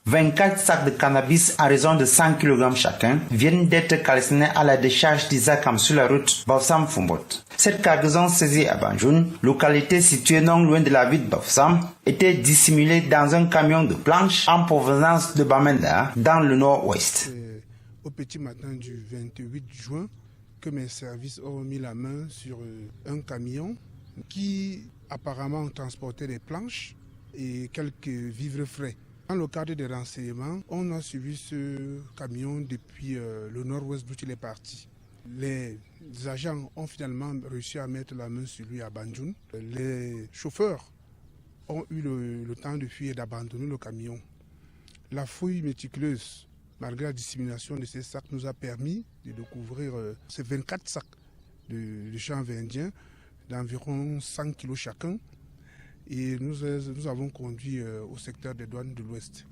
24 sacs de cannabis à raison de 100 kg chacun viennent d'être calcinés à la décharge d'Isakam sur la route Bafoussam-Fumbot. Cette cargaison saisie à Banjoun, localité située non loin de la ville de Bafoussam, était dissimulée dans un camion de planches en provenance de Bamenda, dans le nord-ouest. Au petit matin du 28 juin, que mes services ont mis la main sur un camion qui apparemment transportait des planches et quelques vivres frais. Dans le cadre des renseignements, on a suivi ce camion depuis le nord-ouest d'où il est parti. Les agents ont finalement réussi à mettre la main sur lui à Banjoun. Les chauffeurs ont eu le temps de fuir et d'abandonner le camion. La fouille méticuleuse, malgré la dissémination de ces sacs, nous a permis de découvrir ces 24 sacs de chanvre indien d'environ 100 kg chacun. Et nous avons conduit au secteur des douanes de l'Ouest.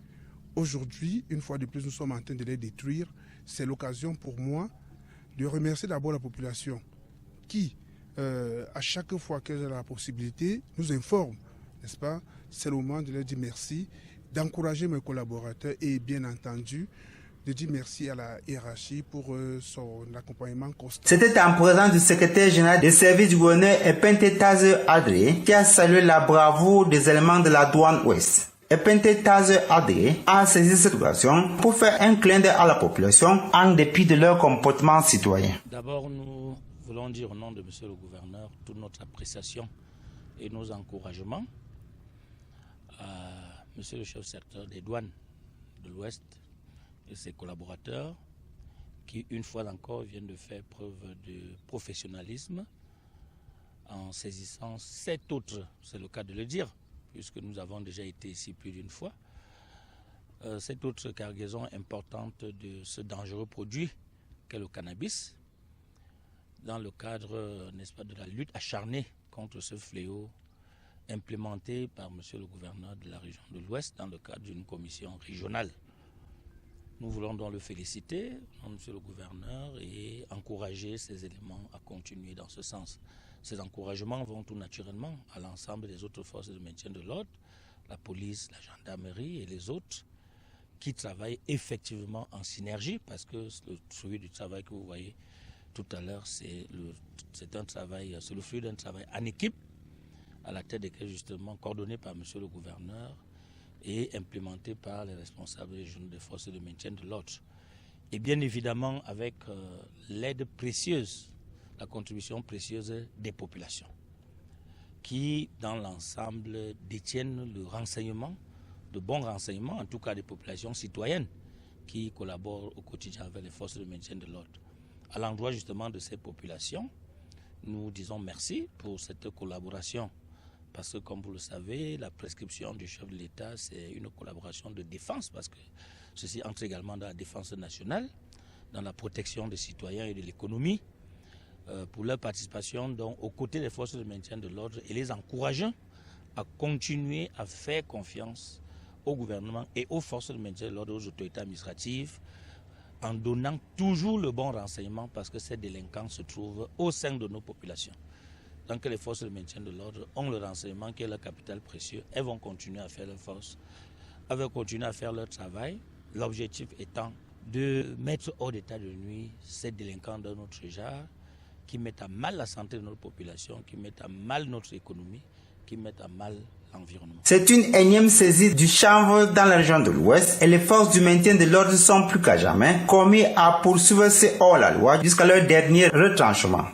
Aujourd'hui, une fois de plus, nous sommes en train de les détruire. C'est l'occasion pour moi de remercier d'abord la population qui, à chaque fois qu'elle a la possibilité, nous informe, n'est-ce pas? C'est le moment de leur dire merci, d'encourager mes collaborateurs et bien entendu, de dire merci à la hiérarchie pour son accompagnement constant. C'était en présence du secrétaire général des services du gouverneur Epente Taze Adré qui a salué la bravoure des éléments de la douane ouest. Epente Taze Adré a saisi cette occasion pour faire un clin d'œil à la population en dépit de leur comportement citoyen. D'abord, nous voulons dire au nom de monsieur le gouverneur toute notre appréciation et nos encouragements à monsieur le chef secteur des douanes de l'Ouest et ses collaborateurs qui, une fois encore, viennent de faire preuve de professionnalisme en saisissant 7 autres, c'est le cas de le dire, puisque nous avons déjà été ici plus d'une fois, 7 autres cargaisons importantes de ce dangereux produit qu'est le cannabis, dans le cadre, n'est-ce pas, de la lutte acharnée contre ce fléau implémenté par monsieur le gouverneur de la région de l'Ouest dans le cadre d'une commission régionale. Nous voulons donc le féliciter, monsieur le gouverneur, et encourager ces éléments à continuer dans ce sens. Ces encouragements vont tout naturellement à l'ensemble des autres forces de maintien de l'ordre, la police, la gendarmerie et les autres, qui travaillent effectivement en synergie, parce que celui du travail que vous voyez tout à l'heure, c'est un travail, c'est le fruit d'un travail en équipe, à la tête desquels justement coordonné par monsieur le gouverneur, et implémenté par les responsables régionaux des forces de maintien de l'ordre. Et bien évidemment avec l'aide précieuse, la contribution précieuse des populations, qui dans l'ensemble détiennent le renseignement, de bons renseignements, en tout cas des populations citoyennes, qui collaborent au quotidien avec les forces de maintien de l'ordre. À l'endroit justement de ces populations, nous disons merci pour cette collaboration. Parce que, comme vous le savez, la prescription du chef de l'État, c'est une collaboration de défense, parce que ceci entre également dans la défense nationale, dans la protection des citoyens et de l'économie, pour leur participation donc, aux côtés des forces de maintien de l'ordre et les encourageant à continuer à faire confiance au gouvernement et aux forces de maintien de l'ordre, aux autorités administratives, en donnant toujours le bon renseignement, parce que ces délinquants se trouvent au sein de nos populations. Tant que les forces de maintien de l'ordre ont le renseignement qui est leur capital précieux, elles vont continuer à faire leur force, elles vont continuer à faire leur travail. L'objectif étant de mettre hors d'état de nuit ces délinquants de notre genre qui mettent à mal la santé de notre population, qui mettent à mal notre économie, qui mettent à mal l'environnement. C'est une énième saisie du chanvre dans la région de l'Ouest et les forces du maintien de l'ordre sont plus qu'à jamais commis à poursuivre ces hors la loi jusqu'à leur dernier retranchement.